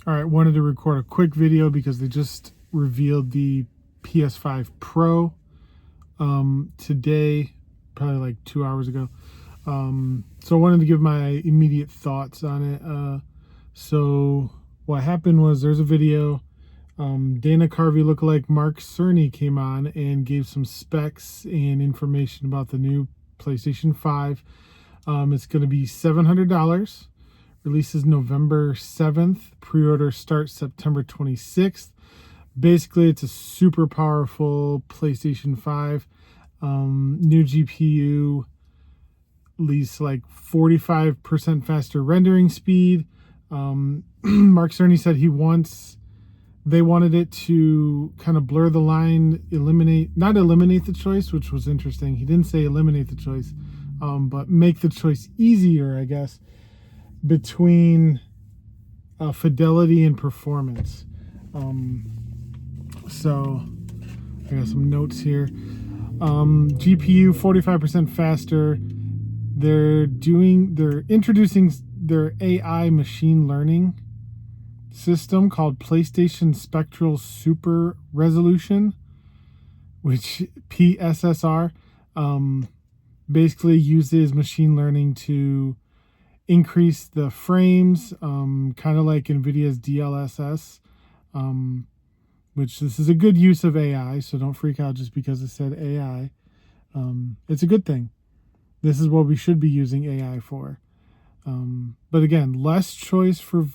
All right, wanted to record a quick video because they just revealed the PS5 Pro today, probably like 2 hours ago. So I wanted to give my immediate thoughts on it. So what happened was there's a video. Dana Carvey lookalike Mark Cerny came on and gave some specs and information about the new PlayStation 5. It's going to be $700. Releases November 7th. Pre-order starts September 26th. Basically, it's a super powerful PlayStation 5. New GPU, at least like 45% faster rendering speed. Mark Cerny said they wanted it to kind of blur the line, not eliminate the choice, which was interesting. He didn't say eliminate the choice, but make the choice easier, I guess, between fidelity and performance. So I got some notes here. GPU 45% faster. They're introducing their AI machine learning system called PlayStation Spectral Super Resolution, which PSSR, basically uses machine learning to increase the frames, kind of like NVIDIA's DLSS, which this is a good use of AI, so don't freak out just because it said AI. It's a good thing. This is what we should be using AI for. But again, less choice for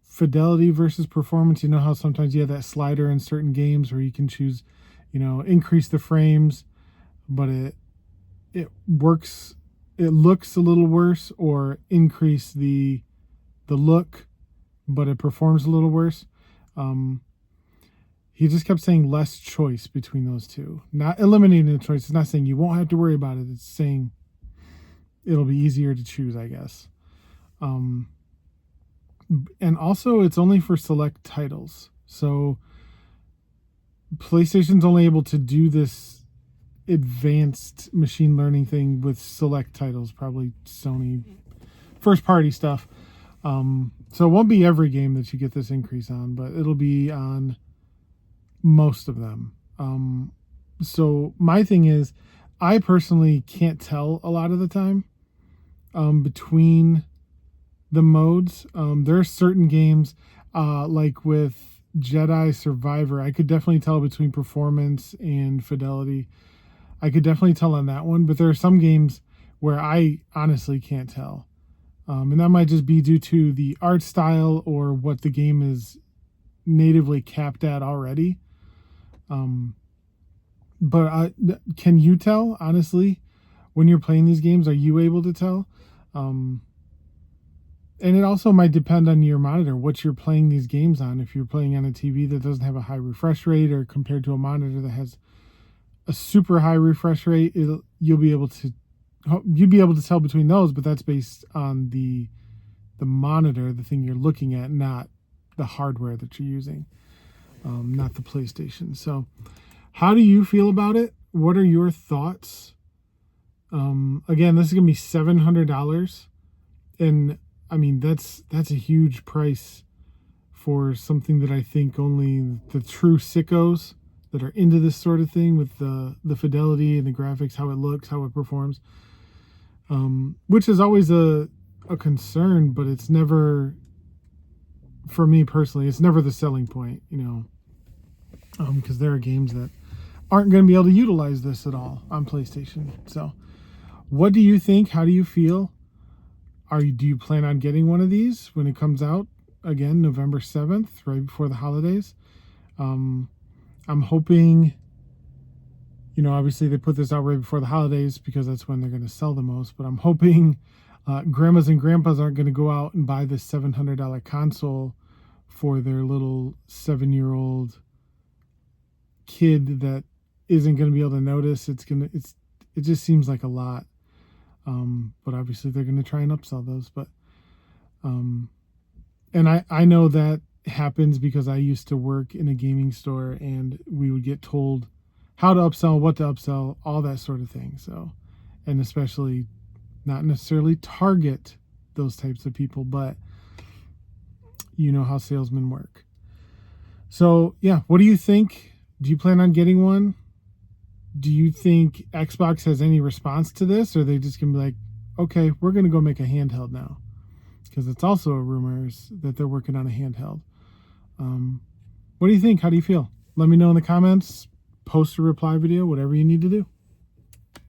fidelity versus performance. You know how sometimes you have that slider in certain games where you can choose, increase the frames, but it works. It looks a little worse, or increase the look, but it performs a little worse. He just kept saying less choice between those two. Not eliminating the choice. It's not saying you won't have to worry about it. It's saying it'll be easier to choose, I guess. And also, it's only for select titles. So PlayStation's only able to do this advanced machine learning thing with select titles, probably Sony first party stuff. So it won't be every game that you get this increase on, but it'll be on most of them. So my thing is, I personally can't tell a lot of the time between the modes. There are certain games, like with Jedi Survivor, I could definitely tell between performance and fidelity. I could definitely tell on that one, but there are some games where I honestly can't tell. And that might just be due to the art style or what the game is natively capped at already. But can you tell, honestly, when you're playing these games? Are you able to tell? And it also might depend on your monitor, what you're playing these games on. If you're playing on a TV that doesn't have a high refresh rate, or compared to a monitor that has a super high refresh rate, you'll be able to tell between those, but that's based on the monitor, the thing you're looking at, not the hardware that you're using, not the PlayStation. So how do you feel about it? What are your thoughts? Again, this is gonna be $700, and I mean that's a huge price for something that I think only the true sickos that are into this sort of thing, with the fidelity and the graphics, how it looks, how it performs, which is always a concern, but it's never, for me personally, it's never the selling point, because there are games that aren't going to be able to utilize this at all on PlayStation. So what do you think? How do you feel? Do you plan on getting one of these when it comes out? Again, November 7th, right before the holidays. I'm hoping, obviously they put this out right before the holidays because that's when they're going to sell the most, but I'm hoping grandmas and grandpas aren't going to go out and buy this $700 console for their little 7-year-old kid that isn't going to be able to notice. It just seems like a lot. But obviously they're going to try and upsell those, but and I know that happens because I used to work in a gaming store, and we would get told how to upsell, what to upsell, all that sort of thing. So, and especially not necessarily target those types of people, but You know how salesmen work. So yeah, what do you think? Do you plan on getting one? Do you think Xbox has any response to this, or are they just gonna be like, okay, we're gonna go make a handheld now? Because it's also a rumors that they're working on a handheld. What do you think? How do you feel? Let me know in the comments. Post a reply video, whatever you need to do.